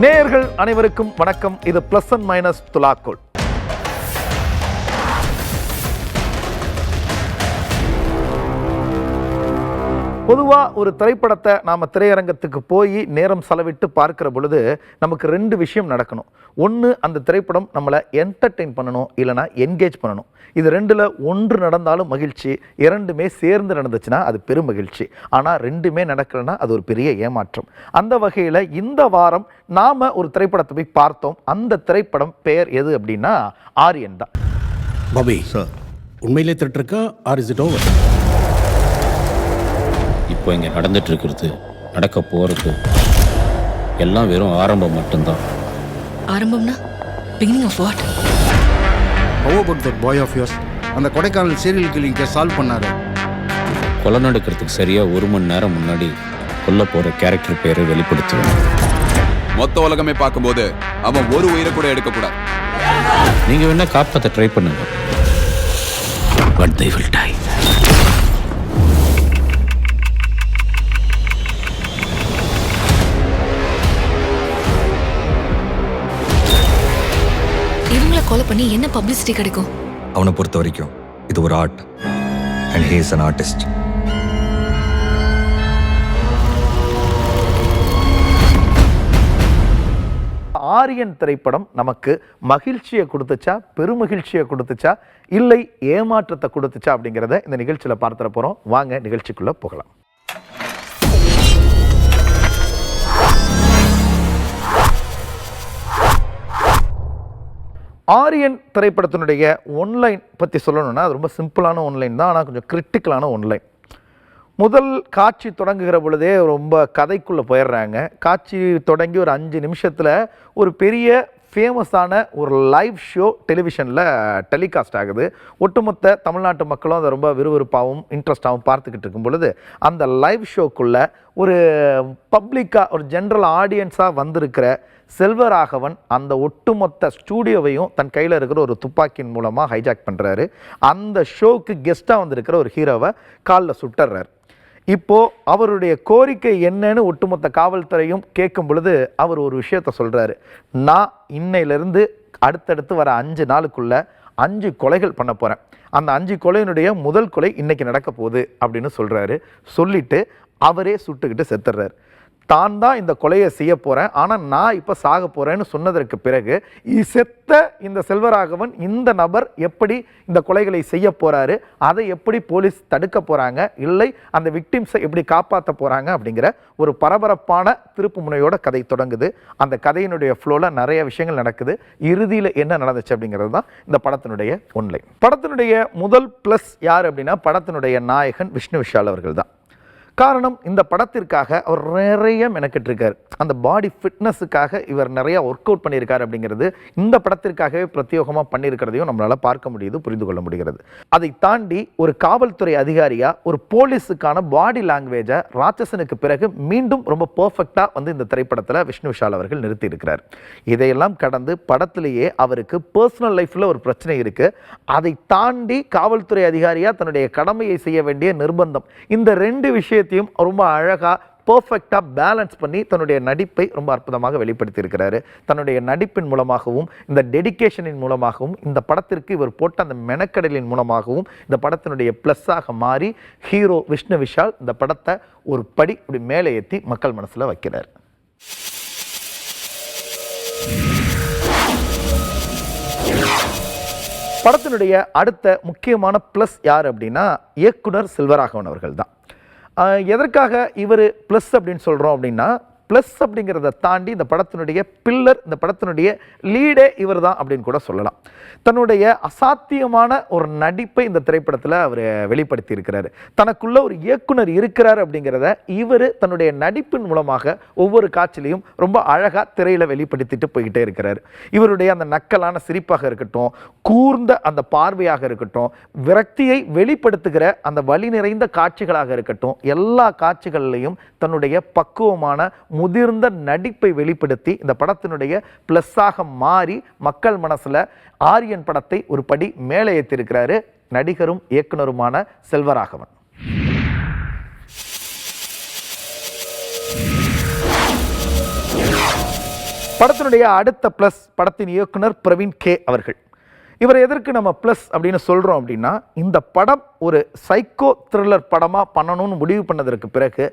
நேயர்கள் அனைவருக்கும் வணக்கம். இது பிளஸ் அண்ட் மைனஸ் துலாக்கோல். பொதுவாக ஒரு திரைப்படத்தை நாம் திரையரங்கத்துக்கு போய் நேரம் செலவிட்டு பார்க்கிற பொழுது நமக்கு ரெண்டு விஷயம் நடக்கணும். ஒன்று, அந்த திரைப்படம் நம்மளை என்டர்டெயின் பண்ணணும், இல்லைனா என்கேஜ் பண்ணணும். இது ரெண்டில் ஒன்று நடந்தாலும் மகிழ்ச்சி, இரண்டுமே சேர்ந்து நடந்துச்சுன்னா அது பெரும் மகிழ்ச்சி. ஆனால் ரெண்டுமே நடக்கலைன்னா அது ஒரு பெரிய ஏமாற்றம். அந்த வகையில் இந்த வாரம் நாம் ஒரு திரைப்படத்தை போய் பார்த்தோம். அந்த திரைப்படம் பெயர் எது அப்படின்னா ஆரியன் தான். பாபி சார், உண்மையிலே திரட்டு இருக்கா ஆர் இஸ் இட் ஓவர்? இப்போ இங்கே நடந்துட்டு இருக்கிறது, நடக்க போகிறது எல்லாம் வெறும் ஆரம்பம் மட்டும்தான். ஆரம்பம்னா beginning of what? How about that boy of yours? அந்த கொடைக்கானல் சீரியல் கில்லிங்கை சால்வ் பண்ணாரு. கொலை நடக்கிறதுக்கு சரியாக 1 மணி நேரம் முன்னாடி கொல்ல போகிற கேரக்டர் பேரை வெளிப்படுத்துவேன். மொத்த உலகமே பார்க்கும்போது அவன் ஒரு உயிரை கூட எடுக்கக்கூடாது. நீங்கள் வேணா காப்பாற்ற ட்ரை பண்ணுங்க, but they will die. இவங்களை கொலை பண்ணி என்ன பப்ளிசிட்டி கிடைக்கும்? அவனை பொறுத்த வரைக்கும் இது ஒரு art, and he is an artist. Aryan திரைப்படம் நமக்கு மகிழ்ச்சியை கொடுத்துச்சா, பெருமகிழ்ச்சியை கொடுத்துச்சா, இல்லை ஏமாற்றத்தை கொடுத்துச்சா அப்படிங்கிறத இந்த நிகழ்ச்சியில் பார்த்துட போகிறோம். வாங்க நிகழ்ச்சிக்குள்ளே போகலாம். ஆரியன் திரைப்படத்தினுடைய ஒன்லைன் பற்றி சொல்லணும்னா அது ரொம்ப சிம்பிளான ஒன்லைன் தான், ஆனால் கொஞ்சம் கிரிட்டிக்கலான ஒன்லைன். முதல் காட்சி தொடங்குகிற பொழுதே ரொம்ப கதைக்குள்ளே போயிடுறாங்க. காட்சி தொடங்கி ஒரு 5 நிமிஷத்தில் ஒரு பெரிய ஃபேமஸான ஒரு லைவ் ஷோ டெலிவிஷனில் டெலிகாஸ்ட் ஆகுது. ஒட்டுமொத்த தமிழ்நாட்டு மக்களும் அதை ரொம்ப விறுவிறுப்பாகவும் இன்ட்ரெஸ்டாகவும் பார்த்துக்கிட்டு இருக்கும் பொழுது அந்த லைவ் ஷோக்குள்ளே ஒரு பப்ளிக்காக ஒரு ஜென்ரல் ஆடியன்ஸாக வந்திருக்கிற செல்வராகவன் அந்த ஒட்டுமொத்த ஸ்டூடியோவையும் தன் கையில் இருக்கிற ஒரு துப்பாக்கியின் மூலமாக ஹைஜாக் பண்ணுறாரு. அந்த ஷோவுக்கு கெஸ்ட்டாக வந்திருக்கிற ஒரு ஹீரோவை காலில் சுட்டுறாரு. இப்போது அவருடைய கோரிக்கை என்னன்னு ஒட்டுமொத்த காவல்துறையும் கேட்கும் பொழுது அவர் ஒரு விஷயத்த சொல்கிறாரு. நான் இன்னையிலேருந்து அடுத்தடுத்து வர 5 நாளுக்குள்ளே 5 கொலைகள் பண்ண போகிறேன். அந்த 5 கொலையினுடைய முதல் கொலை இன்றைக்கி நடக்க போகுது அப்படின்னு சொல்கிறாரு. சொல்லிவிட்டு அவரே சுட்டுக்கிட்டு செத்துடுறாரு. தான் தான் இந்த கொலையை செய்ய போகிறேன், ஆனால் நான் இப்போ சாக போகிறேன்னு சொன்னதற்கு பிறகு செத்த இந்த செல்வராகவன் இந்த நபர் எப்படி இந்த கொலைகளை செய்ய போகிறாரு, அதை எப்படி போலீஸ் தடுக்க போகிறாங்க, இல்லை அந்த விக்டிம்ஸை எப்படி காப்பாற்ற போகிறாங்க அப்படிங்கிற ஒரு பரபரப்பான திருப்பு முனையோட கதை தொடங்குது. அந்த கதையினுடைய ஃப்ளோவில் நிறைய விஷயங்கள் நடக்குது. இறுதியில் என்ன நடந்துச்சு அப்படிங்கிறது தான் இந்த படத்தினுடைய ஒன்லைன். படத்தினுடைய முதல் ப்ளஸ் யார் அப்படின்னா படத்தினுடைய நாயகன் விஷ்ணு விஷால் அவர்கள் தான். காரணம், இந்த படத்திற்காக அவர் நிறைய மெனக்கிட்டு இருக்கார். அந்த பாடி ஃபிட்னஸுக்காக இவர் நிறையா ஒர்க் அவுட் பண்ணியிருக்காரு அப்படிங்கிறது இந்த படத்திற்காகவே பிரத்யேகமாக பண்ணியிருக்கிறதையும் நம்மளால் பார்க்க முடியுது, புரிந்து கொள்ள முடிகிறது. அதை தாண்டி ஒரு காவல்துறை அதிகாரியாக ஒரு போலீஸுக்கான பாடி லாங்குவேஜை ராட்சசனுக்கு பிறகு மீண்டும் ரொம்ப பர்ஃபெக்டாக வந்து இந்த திரைப்படத்தில் விஷ்ணு விஷால் அவர்கள் நிறுத்தி இருக்கிறார். இதையெல்லாம் கடந்து படத்திலேயே அவருக்கு பர்சனல் லைஃப்பில் ஒரு பிரச்சனை இருக்குது. அதை தாண்டி காவல்துறை அதிகாரியாக தன்னுடைய கடமையை செய்ய வேண்டிய நிர்பந்தம், இந்த 2 விஷயத்தையும் ரொம்ப அழகாக பர்ஃபெக்டாக பேலன்ஸ் பண்ணி தன்னுடைய நடிப்பை ரொம்ப அற்புதமாக வெளிப்படுத்தி இருக்கிறாரு. தன்னுடைய நடிப்பின் மூலமாகவும் இந்த டெடிகேஷனின் மூலமாகவும் இந்த படத்திற்கு இவர் போட்ட அந்த மெனக்கடலின் மூலமாகவும் இந்த படத்தினுடைய ப்ளஸ்ஸாக மாறி ஹீரோ விஷ்ணு விஷால் இந்த படத்தை ஒரு படி இப்படி மேலே ஏற்றி மக்கள் மனசில் வைக்கிறார். படத்தினுடைய அடுத்த முக்கியமான ப்ளஸ் யார் அப்படின்னா இயக்குனர் செல்வராகவன் அவர்கள் தான். எதற்காக இவர் ப்ளஸ் அப்படின்னு சொல்கிறோம் அப்படின்னா, ப்ளஸ் அப்படிங்கிறத தாண்டி இந்த படத்தினுடைய பில்லர், இந்த படத்தினுடைய லீடே இவர் தான் அப்படின்னு கூட சொல்லலாம். தன்னுடைய அசாத்தியமான ஒரு நடிப்பை இந்த திரைப்படத்தில் அவர் வெளிப்படுத்தி இருக்கிறாரு. தனக்குள்ள ஒரு இயக்குனர் இருக்கிறார் அப்படிங்கிறத இவர் தன்னுடைய நடிப்பின் மூலமாக ஒவ்வொரு காட்சியிலையும் ரொம்ப அழகாக திரையில் வெளிப்படுத்திட்டு போய்கிட்டே இருக்கிறார். இவருடைய அந்த நக்கலான சிரிப்பாக இருக்கட்டும், கூர்ந்த அந்த பார்வையாக இருக்கட்டும், விரக்தியை வெளிப்படுத்துகிற அந்த வலி நிறைந்த காட்சிகளாக இருக்கட்டும், எல்லா காட்சிகளிலையும் தன்னுடைய பக்குவமான முதிர்ந்த நடிப்பை வெளிப்படுத்தி இந்த படத்தினுடைய ப்ளஸ்ஸாக மாறி மக்கள் மனசில் ஆரியன் படத்தை ஒரு படி மேலே ஏற்றிருக்கிறாரு நடிகரும் இயக்குனருமான செல்வராகவன். படத்தினுடைய அடுத்த ப்ளஸ் படத்தின் இயக்குனர் பிரவீன் கே அவர்கள். இவர் எதற்கு நம்ம ப்ளஸ் அப்படின்னு சொல்கிறோம் அப்படின்னா, இந்த படம் ஒரு சைக்கோ த்ரில்லர் படமாக பண்ணணும்னு முடிவு பண்ணதற்கு பிறகு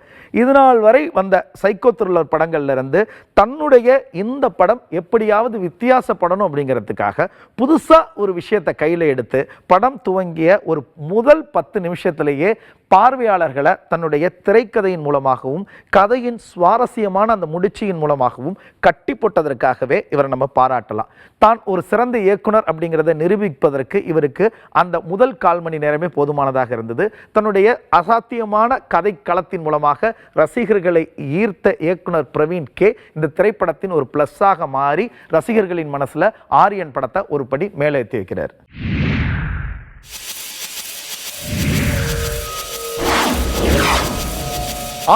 இது நாள் வரை வந்த சைக்கோ த்ரில்லர் படங்கள்லேருந்து தன்னுடைய இந்த படம் எப்படியாவது வித்தியாசப்படணும் அப்படிங்கிறதுக்காக புதுசாக ஒரு விஷயத்தை கையில் எடுத்து படம் துவங்கிய ஒரு முதல் 10 நிமிஷத்திலேயே பார்வையாளர்களை தன்னுடைய திரைக்கதையின் மூலமாகவும் கதையின் சுவாரஸ்யமான அந்த முடிச்சியின் மூலமாகவும் கட்டி போட்டதற்காகவே இவரை நம்ம பாராட்டலாம். தான் ஒரு சிறந்த இயக்குனர் அப்படிங்கிறத நிரூபிப்பதற்கு இவருக்கு அந்த முதல் 1/4 மணி நேரமே போதுமானதாக இருந்தது. தன்னுடைய அசாத்தியமான கதை களத்தின் மூலமாக ரசிகர்களை ஈர்த்த இயக்குனர் பிரவீன் கே இந்த திரைப்படத்தின் ஒரு பிளஸ்ஸாக மாறி ரசிகர்களின் மனசுல ஆரியன் படத்தை ஒரு படி மேலே ஏற்றி வைக்கிறார்.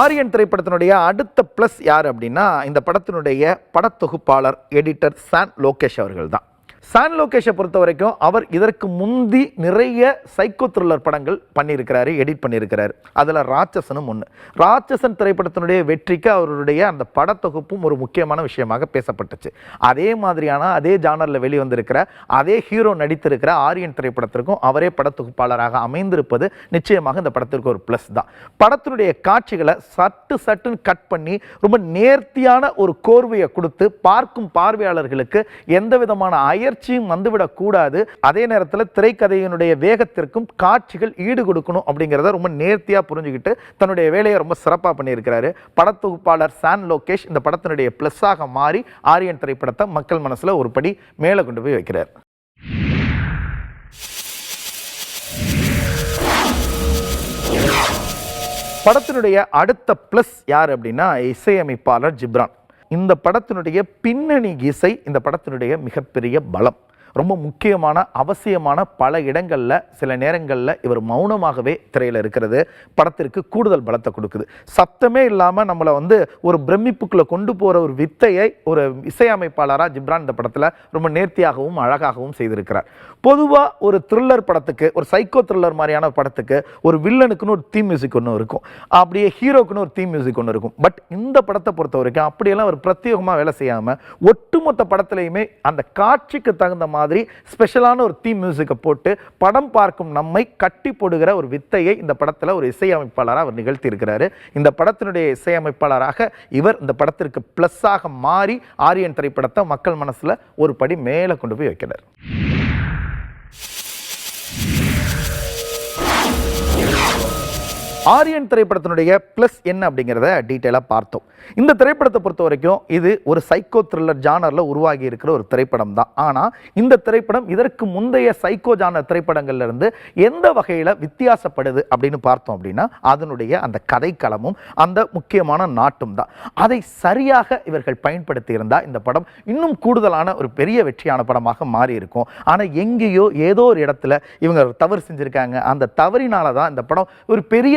ஆரியன் திரைப்படத்தினுடைய அடுத்த பிளஸ் யார் அப்படின்னா, இந்த படத்தினுடைய படத்தொகுப்பாளர் எடிட்டர் சான் லோகேஷ் அவர்கள் தான். சான் லோகேஷை பொறுத்த வரைக்கும் அவர் இதற்கு முந்தி நிறைய சைக்கோ த்ரில்லர் படங்கள் பண்ணியிருக்கிறாரு, எடிட் பண்ணியிருக்கிறாரு. அதில் ராட்சசனும் ஒன்று. ராட்சசன் திரைப்படத்தினுடைய வெற்றிக்கு அவருடைய அந்த படத்தொகுப்பும் ஒரு முக்கியமான விஷயமாக பேசப்பட்டுச்சு. அதே மாதிரியான அதே ஜானரில் வெளிவந்திருக்கிற அதே ஹீரோ நடித்திருக்கிற ஆரியன் திரைப்படத்திற்கும் அவரே படத்தொகுப்பாளராக அமைந்திருப்பது நிச்சயமாக இந்த படத்திற்கு ஒரு ப்ளஸ் தான். படத்தினுடைய காட்சிகளை சட்டுன்னு கட் பண்ணி ரொம்ப நேர்த்தியான ஒரு கோர்வையை கொடுத்து பார்க்கும் பார்வையாளர்களுக்கு எந்த விதமான அயற்சியும் வந்துவிடக்கூடாது, அதே நேரத்தில் திரைக்கதையினுடைய வேகத்திற்கும் காட்சிகள் ஈடு கொடுக்கணும் அப்படிங்கிறத ரொம்ப நேர்த்தியாக புரிஞ்சுக்கிட்டு தன்னுடைய வேலையை ரொம்ப சிறப்பாக பண்ணியிருக்கிறாரு. படத்தொகுப்பாளர் சான் லோகேஷ் இந்த படத்தினுடைய பிளஸ்ஸாக மாறி ஆரியன் திரைப்படத்தை மக்கள் மனசில் ஒரு படி மேலே கொண்டு போய் வைக்கிறார். படத்தினுடைய அடுத்த பிளஸ் யார் அப்படின்னா, இசையமைப்பாளர் ஜிப்ரான். இந்த படத்தினுடைய பின்னணி இசை இந்த படத்தினுடைய மிகப்பெரிய பலம். ரொம்ப முக்கியமான அவசியமான பல இடங்களில் சில நேரங்களில் இவர் மௌனமாகவே திரையில் இருக்கிறது படத்திற்கு கூடுதல் பலத்தை கொடுக்குது. சத்தமே இல்லாமல் நம்மளை ஒரு பிரமிப்புக்குள்ளே கொண்டு போகிற ஒரு வித்தையை ஒரு இசையமைப்பாளராக ஜிப்ரான் இந்த படத்தில் ரொம்ப நேர்த்தியாகவும் அழகாகவும் செய்திருக்கிறார். பொதுவாக ஒரு த்ரில்லர் படத்துக்கு, ஒரு சைக்கோ த்ரில்லர் மாதிரியான படத்துக்கு ஒரு வில்லனுக்குன்னு ஒரு தீம் மியூசிக் ஒன்று இருக்கும், அப்படியே ஹீரோக்குன்னு ஒரு தீம் மியூசிக் ஒன்று இருக்கும். பட் இந்த படத்தை பொறுத்த வரைக்கும் அப்படியெல்லாம் ஒரு பிரத்யேகமாக வேலை செய்யாமல் ஒட்டுமொத்த படத்துலையுமே அந்த காட்சிக்கு தகுந்த மாதிரி ஸ்பெஷலான ஒரு தீம் மியூசிக்கை போட்டு படம் பார்க்கும் நம்மை கட்டி போடுகிற ஒரு வித்தையை இந்த படத்தில் ஒரு இசையமைப்பாளராக அவர் நிகழ்த்தி இருக்கிறாரு. இந்த படத்தினுடைய இசையமைப்பாளராக இவர் இந்த படத்திற்கு பிளஸ்ஸாக மாறி ஆரியன் திரைப்படத்தை மக்கள் மனசில் ஒரு படி மேலே கொண்டு போய் வைக்கிறார். ஆரியன் திரைப்படத்தினுடைய பிளஸ் என்ன அப்படிங்கிறத டீட்டெயிலாக பார்த்தோம். இந்த திரைப்படத்தை பொறுத்த வரைக்கும் இது ஒரு சைக்கோ த்ரில்லர் ஜானரில் உருவாகி இருக்கிற ஒரு திரைப்படம் தான். ஆனால் இந்த திரைப்படம் இதற்கு முந்தைய சைக்கோ ஜானர் திரைப்படங்கள்லேருந்து எந்த வகையில் வித்தியாசப்படுது அப்படின்னு பார்த்தோம் அப்படின்னா, அதனுடைய அந்த கதைக்களமும் அந்த முக்கியமான நாட்டும் தான். அதை சரியாக இவர்கள் பயன்படுத்தி இருந்தால் இந்த படம் இன்னும் கூடுதலான ஒரு பெரிய வெற்றியான படமாக மாறி இருக்கும். ஆனால் எங்கேயோ ஏதோ ஒரு இடத்துல இவங்க தவறு செஞ்சுருக்காங்க. அந்த தவறினால தான் இந்த படம் ஒரு பெரிய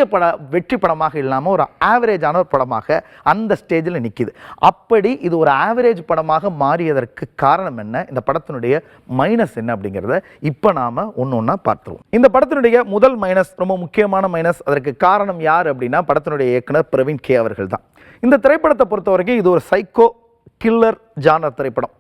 வெற்றி படமாக இல்லாமல் ஒரு ஆவரேஜான ஒரு படமாக அந்த ஸ்டேஜில் நிற்கிது. அப்படி இது ஒரு ஆவரேஜ் படமாக மாறியதற்கு காரணம் என்ன, இந்த படத்தினுடைய மைனஸ் என்ன அப்படிங்கிறத இப்போ நாம ஒன்று பார்த்துருவோம். இந்த படத்தினுடைய முதல் மைனஸ், ரொம்ப முக்கியமான மைனஸ், அதற்கு காரணம் யார் அப்படின்னா படத்தினுடைய இயக்குனர் பிரவீன் கே அவர்கள் தான். இந்த திரைப்படத்தை பொறுத்த வரைக்கும் இது ஒரு சைக்கோ கில்லர் ஜானர் திரைப்படம்.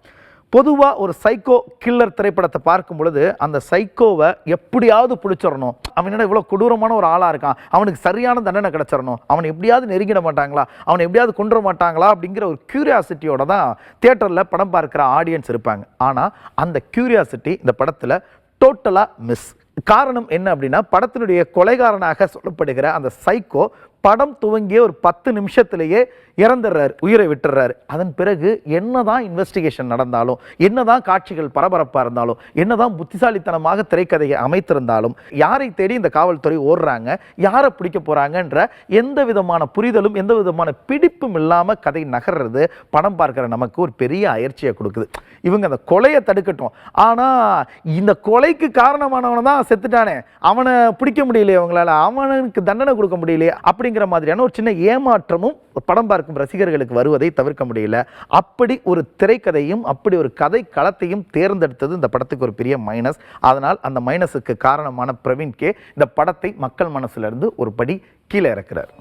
பொதுவாக ஒரு சைக்கோ கில்லர் திரைப்படத்தை பார்க்கும் பொழுது அந்த சைக்கோவை எப்படியாவது பிடிச்சிடணும், அவனோட இவ்வளோ கொடூரமான ஒரு ஆளாக இருக்கான், அவனுக்கு சரியான தண்டனை கிடச்சிடணும், அவனை எப்படியாவது நெருங்கிட மாட்டாங்களா, அவனை எப்படியாவது கொண்டுட மாட்டாங்களா அப்படிங்கிற ஒரு கியூரியாசிட்டியோட தான் தியேட்டரில் படம் பார்க்குற ஆடியன்ஸ் இருப்பாங்க. ஆனால் அந்த கியூரியாசிட்டி இந்த படத்தில் டோட்டலாக மிஸ். காரணம் என்ன அப்படின்னா, படத்தினுடைய கொலைகாரனாக சொல்லப்படுகிற அந்த சைக்கோ படம் துவங்கிய ஒரு 10 நிமிஷத்திலேயே இறந்துடுறாரு, உயிரை விட்டுறாரு. அதன் பிறகு என்னதான் இன்வெஸ்டிகேஷன் நடந்தாலும், என்னதான் காட்சிகள் பரபரப்பாக இருந்தாலும், என்னதான் புத்திசாலித்தனமாக திரைக்கதையை அமைத்திருந்தாலும், யாரை தேடி இந்த காவல்துறை ஓடுறாங்க, யாரை பிடிக்க போறாங்கன்ற எந்த விதமான புரிதலும் எந்த விதமான பிடிப்பும் இல்லாமல் கதை நகர்றது படம் பார்க்குற நமக்கு ஒரு பெரிய அயற்சியை கொடுக்குது. இவங்க அந்த கொலையை தடுக்கட்டும், ஆனால் இந்த கொலைக்கு காரணமானவனை தான் செத்துட்டானே, அவனை பிடிக்க முடியலையே, அவங்களால அவனுக்கு தண்டனை கொடுக்க முடியலையே அப்படிங்கிற மாதிரியான ஒரு சின்ன ஏமாற்றமும் படம் பார்க்கும் ரசிகர்களுக்கு வருவதை தவிர்க்க முடியல. அப்படி ஒரு திரைக்கதையும் அப்படி ஒரு கதை களத்தையும் தேர்ந்தெடுத்தது இந்த படத்துக்கு ஒரு பெரிய மைனஸ். அதனால் அந்த மைனஸுக்கு காரணமான பிரவீன் கே இந்த படத்தை மக்கள் மனசிலிருந்து ஒரு படி கீழே இறக்கிறார்.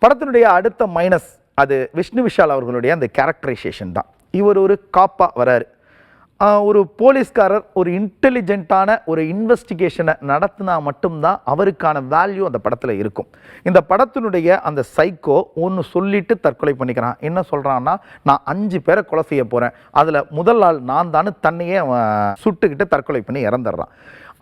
படத்தினுடைய அடுத்த மைனஸ் அது விஷ்ணு விஷால் அவர்களுடைய அந்த கேரக்டரைசேஷன் தான். இவர் ஒரு காப்பா வராரு, ஒரு போலீஸ்காரர் ஒரு இன்டெலிஜென்ட்டான ஒரு இன்வெஸ்டிகேஷனை நடத்தினா மட்டும்தான் அவருக்கான வேல்யூ அந்த படத்தில் இருக்கும். இந்த படத்தினுடைய அந்த சைக்கோ ஒன்று சொல்லிட்டு தற்கொலை பண்ணிக்கிறான். என்ன சொல்கிறான்னா, நான் 5 பேரை கொலை செய்ய போகிறேன், அதில் முதல் ஆள் நான் தானு தன்னையே அவன் சுட்டுக்கிட்டு தற்கொலை பண்ணி இறந்துடுறான்.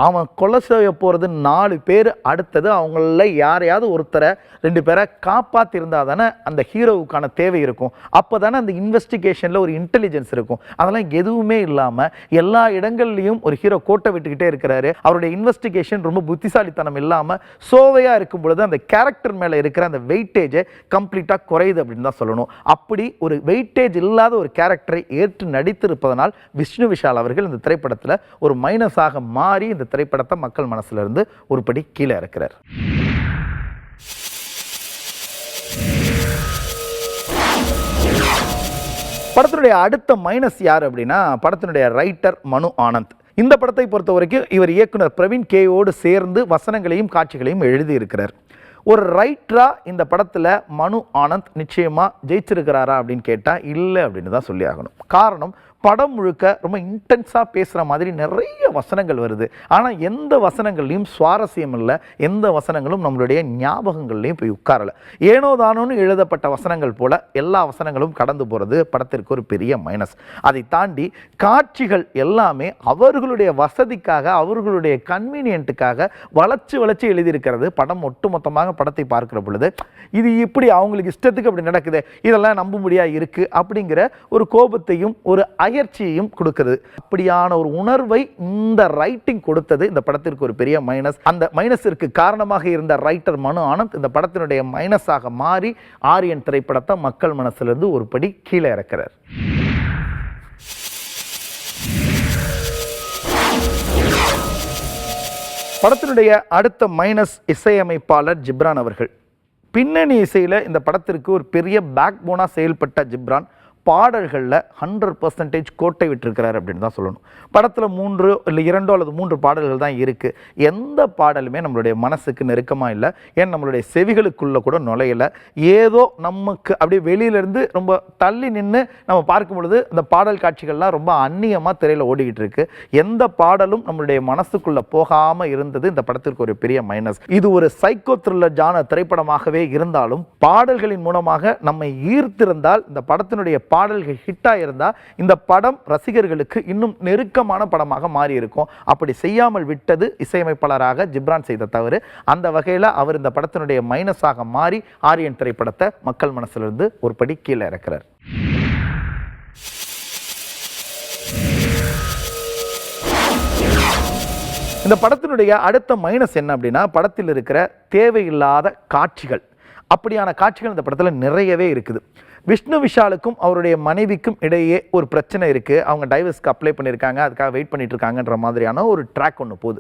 அவன் கொலை செய்ய போகிறது 4 பேர். அடுத்தது அவங்கள யாரையாவது ஒருத்தரை 2 பேரை காப்பாற்றிருந்தா தானே அந்த ஹீரோவுக்கான தேவை இருக்கும். அப்போ தானே அந்த இன்வெஸ்டிகேஷனில் ஒரு இன்டெலிஜென்ஸ் இருக்கும். அதெல்லாம் எதுவுமே இல்லாமல் எல்லா இடங்கள்லையும் ஒரு ஹீரோ கோட்டை விட்டுக்கிட்டே இருக்கிறாரு. அவருடைய இன்வெஸ்டிகேஷன் ரொம்ப புத்திசாலித்தனம் இல்லாமல் சோவையாக இருக்கும் பொழுது அந்த கேரக்டர் மேலே இருக்கிற அந்த வெயிட்டேஜை கம்ப்ளீட்டாக குறையுது அப்படின்னு தான் சொல்லணும். அப்படி ஒரு வெயிட்டேஜ் இல்லாத ஒரு கேரக்டரை ஏற்று நடித்திருப்பதனால் விஷ்ணு விஷால் அவர்கள் இந்த திரைப்படத்தில் ஒரு மைனஸாக மாறி இந்த திரைப்படத்தை மக்கள் மனசுல இருந்து ஒரு படி கீழே இருக்கிறார். படத்தினுடைய அடுத்த மைனஸ் யார் அப்படின்னா, படத்தினுடைய ரைட்டர் மனு ஆனந்த். இந்த படத்தை பொறுத்த வரைக்கும் இவர் இயக்குனர் பிரவீன் கேயோடு சேர்ந்து வசனங்களையும் காட்சிகளையும் எழுதியிருக்கிறார். ஒரு ரைட்டரா இந்த படத்தில் மனு ஆனந்த் நிச்சயமா ஜெயிச்சிருக்கிறாரா அப்படின்னு கேட்டால் இல்லை அப்படின்னு தான் சொல்லி ஆகணும். காரணம், படம் முழுக்க ரொம்ப இன்டென்ஸாக பேசுகிற மாதிரி நிறைய வசனங்கள் வருது. ஆனால் எந்த வசனங்கள்லையும் சுவாரஸ்யம் இல்லை, எந்த வசனங்களும் நம்மளுடைய ஞாபகங்கள்லையும் போய் உட்காரலை. ஏனோ தானோன்னு எழுதப்பட்ட வசனங்கள் போல் எல்லா வசனங்களும் கடந்து போகிறது படத்திற்கு ஒரு பெரிய மைனஸ். அதை தாண்டி காட்சிகள் எல்லாமே அவர்களுடைய வசதிக்காக, அவர்களுடைய கன்வீனியன்ட்டுக்காக வளைச்சு எழுதியிருக்கிறது. படம் ஒட்டுமொத்தமாக படத்தை பார்க்கிற பொழுது இது இப்படி அவங்களுக்கு இஷ்டத்துக்கு அப்படி நடக்குது, இதெல்லாம் நம்ப முடியாது இருக்குது அப்படிங்கிற ஒரு கோபத்தையும் ஒரு அயற்சியையும் கொடுக்குது. அப்படியான ஒரு உணர்வை இந்த ரைட்டிங் கொடுத்தது இந்த படத்திற்கு ஒரு பெரிய மைனஸ். அந்த மைனஸிற்கு காரணமாக இருந்த ரைட்டர் மனு ஆனந்த் இந்த படத்தினுடைய மைனஸாக மாறி ஆரியன் திரைப்படத்தை மக்கள் மனசிலிருந்து ஒரு படி கீழே இறக்கிறார். படத்தினுடைய அடுத்த மைனஸ் இசையமைப்பாளர் ஜிப்ரான் அவர்கள். பின்னணி இசையில் இந்த படத்திற்கு ஒரு பெரிய பேக் போனாக செயல்பட்ட ஜிப்ரான் பாடல்களில் 100% கோட்டை விட்டுருக்கிறார் அப்படின்னு தான் சொல்லணும். படத்தில் 3 இல்லை 2 அல்லது 3 பாடல்கள் தான் இருக்குது. எந்த பாடலுமே நம்மளுடைய மனசுக்கு நெருக்கமாக இல்லை, ஏன் நம்மளுடைய செவிகளுக்குள்ளே கூட நுழையலை. ஏதோ நமக்கு அப்படியே வெளியிலேருந்து ரொம்ப தள்ளி நின்று நம்ம பார்க்கும் பொழுது இந்த பாடல் காட்சிகள்லாம் ரொம்ப அந்நியமாக திரையில் ஓடிக்கிட்டு இருக்கு. எந்த பாடலும் நம்மளுடைய மனசுக்குள்ளே போகாமல் இருந்தது இந்த படத்திற்கு ஒரு பெரிய மைனஸ். இது ஒரு சைக்கோ த்ரில்லர் ஜானர் திரைப்படமாகவே இருந்தாலும் பாடல்களின் மூலமாக நம்மை ஈர்த்திருந்தால், இந்த படத்தினுடைய பாடல்கள் ஹிட்டாக இருந்தால் இந்த படம் ரசிகர்களுக்கு இன்னும் நெருக்கமான படமாக மாறி இருக்கும். அப்படி செய்யாமல் விட்டது இசையமைப்பாளராக ஜிப்ரான் செய்த தவறு. அந்த வகையில் அவர் இந்த படத்தினுடைய மைனஸாக மாறி ஆரியன் திரைப்படத்தை மக்கள் மனசிலிருந்து ஒரு படி கீழே இறக்கிறார். இந்த படத்தினுடைய அடுத்த மைனஸ் என்ன அப்படின்னா, படத்தில் இருக்கிற தேவையில்லாத காட்சிகள். அப்படியான காட்சிகள் இந்த படத்தில் நிறையவே இருக்குது. விஷ்ணு விஷாலுக்கும் அவருடைய மனைவிக்கும் இடையே ஒரு பிரச்சனை இருக்குது. அவங்க டைவர்ஸ்க்கு அப்ளை பண்ணியிருக்காங்க, அதுக்காக வெயிட் பண்ணிட்டு இருக்காங்கன்ற மாதிரியான ஒரு ட்ராக் ஒன்று போகுது.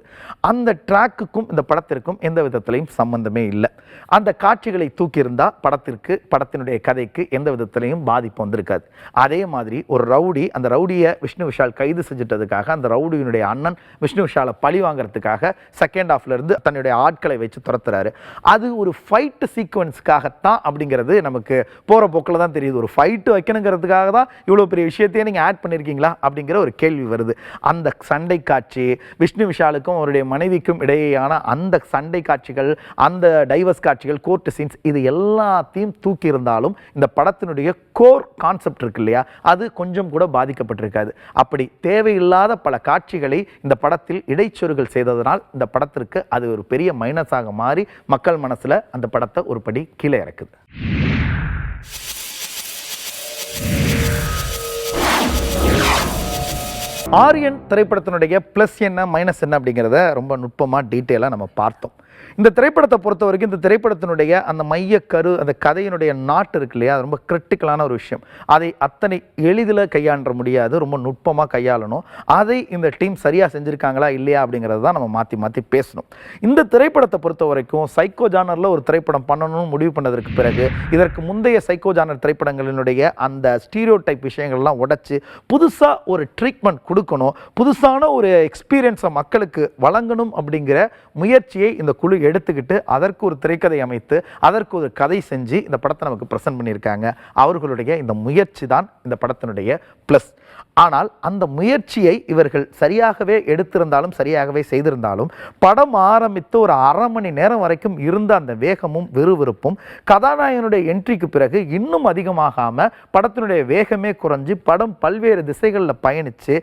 அந்த ட்ராக்குக்கும் இந்த படத்திற்கும் எந்த விதத்திலையும் சம்பந்தமே இல்லை. அந்த காட்சிகளை தூக்கியிருந்தால் படத்திற்கு, படத்தினுடைய கதைக்கு எந்த விதத்திலையும் பாதிப்பு வந்திருக்காது. அதே மாதிரி ஒரு ரவுடி, அந்த ரவுடியை விஷ்ணு விஷால் கைது செஞ்சுட்டதுக்காக அந்த ரவுடியினுடைய அண்ணன் விஷ்ணு விஷாலை பழி வாங்கிறதுக்காக செகண்ட் ஹாஃப்லேருந்து தன்னுடைய ஆட்களை வச்சு துரத்துறாரு. அது ஒரு ஃபைட் சீக்வன்ஸுக்காகத்தான் அப்படிங்கிறது நமக்கு போகிற போக்கில் தான் தெரியுது. ஒரு ஃபைட்டு வைக்கணுங்கிறதுக்காக தான் இவ்வளோ பெரிய விஷயத்தையே நீங்கள் ஆட் பண்ணியிருக்கீங்களா அப்படிங்கிற ஒரு கேள்வி வருது. அந்த சண்டை காட்சி, விஷ்ணு விஷாலுக்கும் அவருடைய மனைவிக்கும் இடையேயான அந்த சண்டை காட்சிகள், அந்த டைவர்ஸ் காட்சிகள், கோர்ட் சீன்ஸ், இது எல்லாத்தையும் தூக்கி இருந்தாலும் இந்த படத்தினுடைய கோர் கான்செப்ட் இருக்கு இல்லையா, அது கொஞ்சம் கூட பாதிக்கப்பட்டிருக்காது. அப்படி தேவையில்லாத பல காட்சிகளை இந்த படத்தில் இடைச்சொருகள் செய்ததனால் இந்த படத்திற்கு அது ஒரு பெரிய மைனஸாக மாறி மக்கள் மனசில் அந்த படத்தை ஒரு படி கீழே இறக்குது. ஆரியன் திரைப்படத்தினுடைய ப்ளஸ் என்ன மைனஸ் என்ன அப்படிங்கிறத ரொம்ப நுட்பமாக டீட்டெயிலாக நம்ம பார்த்தோம். இந்த திரைப்படத்தை பொறுத்த வரைக்கும் இந்த திரைப்படத்தினுடைய அந்த மையக்கரு, அந்த கதையினுடைய நாட்டு இருக்கு இல்லையா, அது ரொம்ப கிரிட்டிக்கலான ஒரு விஷயம். அதை அத்தனை எளிதில் கையாண்ட முடியாது, ரொம்ப நுட்பமாக கையாளணும். அதை இந்த டீம் சரியாக செஞ்சுருக்காங்களா இல்லையா அப்படிங்கிறது தான் நம்ம மாற்றி மாற்றி பேசணும். இந்த திரைப்படத்தை பொறுத்த வரைக்கும் சைக்கோ ஜானரில் ஒரு திரைப்படம் பண்ணணும்னு முடிவு பண்ணதற்கு பிறகு இதற்கு முந்தைய சைக்கோ ஜானர் திரைப்படங்களினுடைய அந்த ஸ்டீரியோ டைப் விஷயங்கள்லாம் உடைச்சு புதுசாக ஒரு ட்ரீட்மெண்ட் கொடுக்கணும், புதுசான ஒரு எக்ஸ்பீரியன்ஸை மக்களுக்கு வழங்கணும் அப்படிங்கிற முயற்சியை இந்த குழு குழு எடுத்துக்கிட்டு அதற்கு ஒரு திரைக்கதை அமைத்து அதற்கு ஒரு கதை செஞ்சு இந்த படத்தை நமக்கு ப்ரெசென்ட் பண்ணியிருக்காங்க. அவர்களுடைய இந்த முயற்சி தான் இந்த படத்தினுடைய ப்ளஸ். ஆனால் அந்த முயற்சியை இவர்கள் சரியாகவே எடுத்திருந்தாலும் சரியாகவே செய்திருந்தாலும் படம் ஆரம்பித்து ஒரு அரை மணி நேரம் வரைக்கும் இருந்த அந்த வேகமும் விறுவிறுப்பும் கதாநாயகனுடைய என்ட்ரிக்கு பிறகு இன்னும் அதிகமாகாமல் படத்தினுடைய வேகமே குறைஞ்சு படம் பல்வேறு திசைகளில் பயணித்து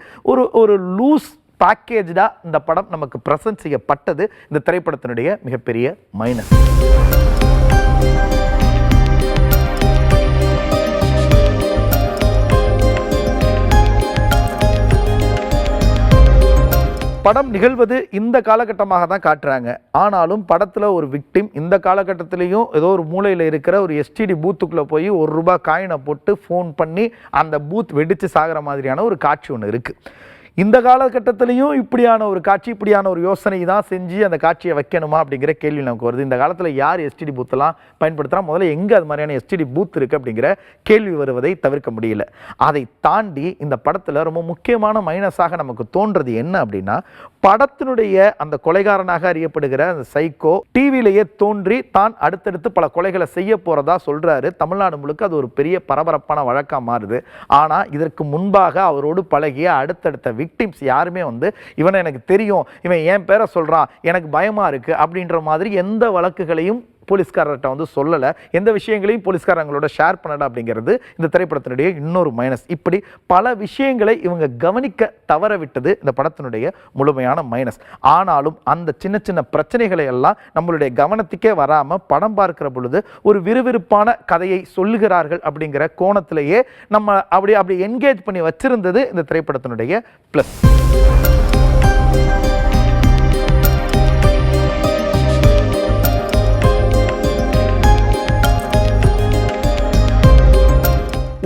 ஒரு லூஸ் பேக்கேஜாக இந்த படம் நமக்கு ப்ரெசென்ட் செய்யப்பட்டது இந்த திரைப்படத்தினுடைய மிகப்பெரிய மைனஸ். படம் நிகழ்வது இந்த காலகட்டமாக தான் காட்டுறாங்க. ஆனாலும் படத்தில் ஒரு விக்டிம் இந்த காலகட்டத்திலையும் ஏதோ ஒரு மூலையில் இருக்கிற ஒரு எஸ்டிடி பூத்துக்குள்ளே போய் ₹1 காயினை போட்டு ஃபோன் பண்ணி அந்த பூத் வெடித்து சாகிற மாதிரியான ஒரு காட்சி ஒன்று இருக்குது. இந்த காலகட்டத்திலையும் இப்படியான ஒரு காட்சி, இப்படியான ஒரு யோசனை தான் செஞ்சு அந்த காட்சியை வைக்கணுமா அப்படிங்கிற கேள்வி நமக்கு வருது. இந்த காலத்தில் யார் எஸ்டிடி பூத்தெல்லாம் பயன்படுத்துகிறா, முதல்ல எங்கே அது மாதிரியான எஸ்டிடி பூத் இருக்குது அப்படிங்கிற கேள்வி வருவதை தவிர்க்க முடியல. அதை தாண்டி இந்த படத்தில் ரொம்ப முக்கியமான மைனஸாக நமக்கு தோன்றது என்ன அப்படின்னா, படத்தினுடைய அந்த கொலைகாரனாக அறியப்படுகிற அந்த சைக்கோ டிவியிலேயே தோன்றி தான் அடுத்தடுத்து பல கொலைகளை செய்ய போகிறதா சொல்கிறாரு. தமிழ்நாடு முழுக்க அது ஒரு பெரிய பரபரப்பான வழக்காக மாறுது. ஆனால் இதற்கு முன்பாக அவரோடு பழகிய அடுத்தடுத்த விக்டிம்ஸ் யாருமே இவனை எனக்கு தெரியும், இவன் என் பேரை சொல்கிறான், எனக்கு பயமாக இருக்குது அப்படின்ற மாதிரி எந்த வழக்குகளையும் போலீஸ்காரர்கிட்ட சொல்லலை, எந்த விஷயங்களையும் போலீஸ்காரங்களோட ஷேர் பண்ணல அப்படிங்கிறது இந்த திரைப்படத்தினுடைய இன்னொரு மைனஸ். இப்படி பல விஷயங்களை இவங்க கவனிக்க தவற விட்டது இந்த படத்தினுடைய முழுமையான மைனஸ். ஆனாலும் அந்த சின்ன சின்ன பிரச்சனைகளை எல்லாம் நம்மளுடைய கவனத்துக்கே வராமல் படம் பார்க்கிற பொழுது ஒரு விறுவிறுப்பான கதையை சொல்லுகிறார்கள் அப்படிங்கிற கோணத்திலேயே நம்ம அப்படி என்கேஜ் பண்ணி வச்சிருந்தது இந்த திரைப்படத்தினுடைய ப்ளஸ்.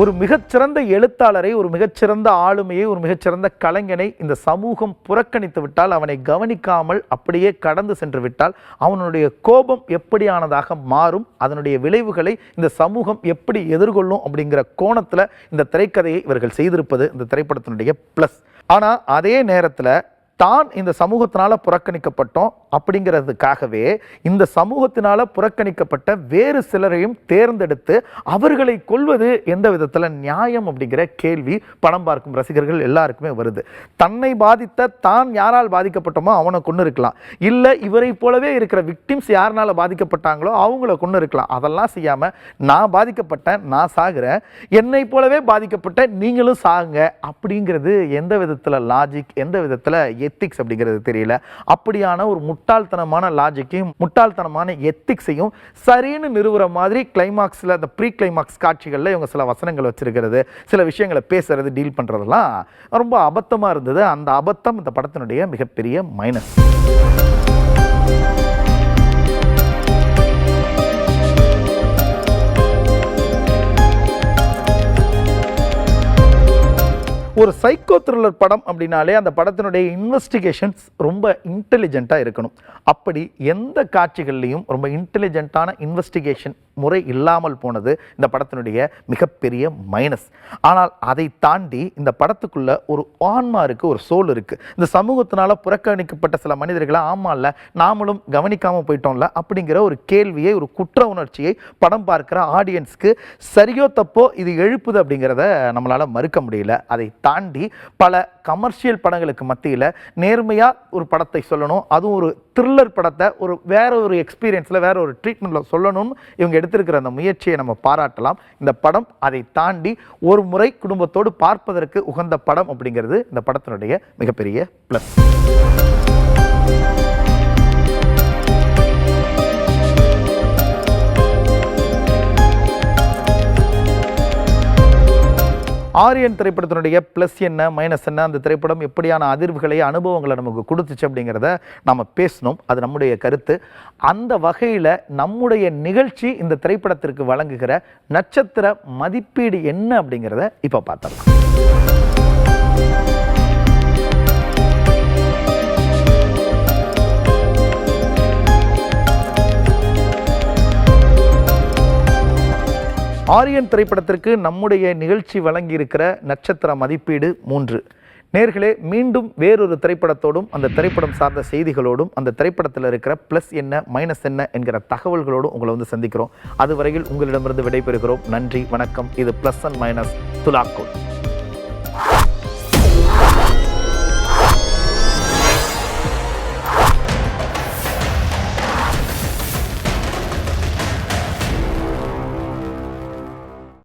ஒரு மிகச்சிறந்த எழுத்தாளரை, ஒரு மிகச்சிறந்த ஆளுமையை, ஒரு மிகச்சிறந்த கலைஞனை இந்த சமூகம் புறக்கணித்து விட்டால், அவனை கவனிக்காமல் அப்படியே கடந்து சென்று விட்டால் அவனுடைய கோபம் எப்படியானதாக மாறும், அதனுடைய விளைவுகளை இந்த சமூகம் எப்படி எதிர்கொள்ளும் அப்படிங்கிற கோணத்தில் இந்த திரைக்கதையை இவர்கள் செய்திருப்பது இந்த திரைப்படத்தினுடைய ப்ளஸ். ஆனால் அதே நேரத்தில் தான் இந்த சமூகத்தினால புறக்கணிக்கப்பட்டோம் அப்படிங்கிறதுக்காகவே இந்த சமூகத்தினால புறக்கணிக்கப்பட்ட வேறு சிலரையும் தேர்ந்தெடுத்து அவர்களை கொல்வது எந்த விதத்தில் நியாயம் அப்படிங்கிற கேள்வி படம் பார்க்கும் ரசிகர்கள் எல்லாருக்குமே வருது. தன்னை பாதித்த தான் யாரால் பாதிக்கப்பட்டோமோ அவனை கொண்டு இருக்கலாம், இல்லை இவரை போலவே இருக்கிற விக்டிம்ஸ் யாருனால பாதிக்கப்பட்டாங்களோ அவங்கள கொண்டு இருக்கலாம். அதெல்லாம் செய்யாமல் நான் பாதிக்கப்பட்டேன், நான் சாகுறேன், என்னை போலவே பாதிக்கப்பட்ட நீங்களும் சாகுங்க அப்படிங்கிறது எந்த விதத்தில் லாஜிக், எந்த விதத்தில் எத்திக்ஸ் அப்படிங்கிறது தெரியல. அப்படியான ஒரு முட்டாள்தனமான லாஜிக்கையும் முட்டாள்தனமான எத்திக்ஸையும் சரின்னு நிறுவுற மாதிரி கிளைமாக்ஸில் அந்த ப்ரீ கிளைமாக்ஸ் காட்சிகளில் இவங்க சில வசனங்கள் வச்சிருக்கிறது, சில விஷயங்களை பேசுறது, டீல் பண்ணுறதெல்லாம் ரொம்ப அபத்தமாக இருந்தது. அந்த அபத்தம் இந்த படத்தினுடைய மிகப்பெரிய மைனஸ். ஒரு சைக்கோ த்ரில்லர் படம் அப்படின்னாலே அந்த படத்தினுடைய இன்வெஸ்டிகேஷன்ஸ் ரொம்ப இன்டெலிஜென்ட்டாக இருக்கணும். அப்படி எந்த காட்சிகள்லையும் ரொம்ப இன்டெலிஜென்ட்டான இன்வெஸ்டிகேஷன் முறை இல்லாமல் போனது இந்த படத்தினுடைய மிகப்பெரிய மைனஸ். ஆனால் அதை தாண்டி இந்த படத்துக்குள்ள ஒரு ஆன்மா இருக்குது, ஒரு சோல் இருக்குது. இந்த சமூகத்தினால புறக்கணிக்கப்பட்ட சில மனிதர்களை ஆமா இல்லை நாமளும் கவனிக்காமல் போயிட்டோம்ல அப்படிங்கிற ஒரு கேள்வியை, ஒரு குற்ற உணர்ச்சியை படம் பார்க்குற ஆடியன்ஸ்க்கு சரியோ தப்போ இது எழுப்புது அப்படிங்கிறத நம்மளால் மறுக்க முடியல. அதை தாண்டி பல கமர்ஷியல் படங்களுக்கு மத்தியில் நேர்மையாக ஒரு படத்தை சொல்லணும், அதுவும் ஒரு த்ரில்லர் படத்தை வேற ஒரு எக்ஸ்பீரியன்ஸில் வேற ஒரு ட்ரீட்மெண்ட்டில் சொல்லணும்னு இவங்க எடுத்திருக்கிற அந்த முயற்சியை நம்ம பாராட்டலாம். இந்த படம் அதை தாண்டி ஒரு முறை குடும்பத்தோடு பார்ப்பதற்கு உகந்த படம் அப்படிங்கிறது இந்த படத்தினுடைய மிகப்பெரிய ப்ளஸ். ஆரியன் திரைப்படத்தினுடைய ப்ளஸ் என்ன மைனஸ் என்ன, அந்த திரைப்படம் எப்படியான அதிர்வுகளை அனுபவங்களை நமக்கு கொடுத்துச்சு அப்படிங்கிறத நம்ம பேசணும். அது நம்முடைய கருத்து. அந்த வகையில் நம்முடைய நிகழ்ச்சி இந்த திரைப்படத்திற்கு வழங்குகிற நட்சத்திர மதிப்பீடு என்ன அப்படிங்கிறத இப்போ பார்த்தலாம். ஆரியன் திரைப்படத்திற்கு நம்முடைய நிகழ்ச்சி வழங்கியிருக்கிற நட்சத்திர மதிப்பீடு 3. நேர்களே, மீண்டும் வேறொரு திரைப்படத்தோடும் அந்த திரைப்படம் சார்ந்த செய்திகளோடும் அந்த திரைப்படத்தில் இருக்கிற ப்ளஸ் என்ன மைனஸ் என்ன என்கிற தகவல்களோடும் உங்களை வந்து சந்திக்கிறோம். அதுவரையில் உங்களிடமிருந்து விடைபெறுகிறோம். நன்றி, வணக்கம். இது ப்ளஸ் அண்ட் மைனஸ் துலாக்கோல்.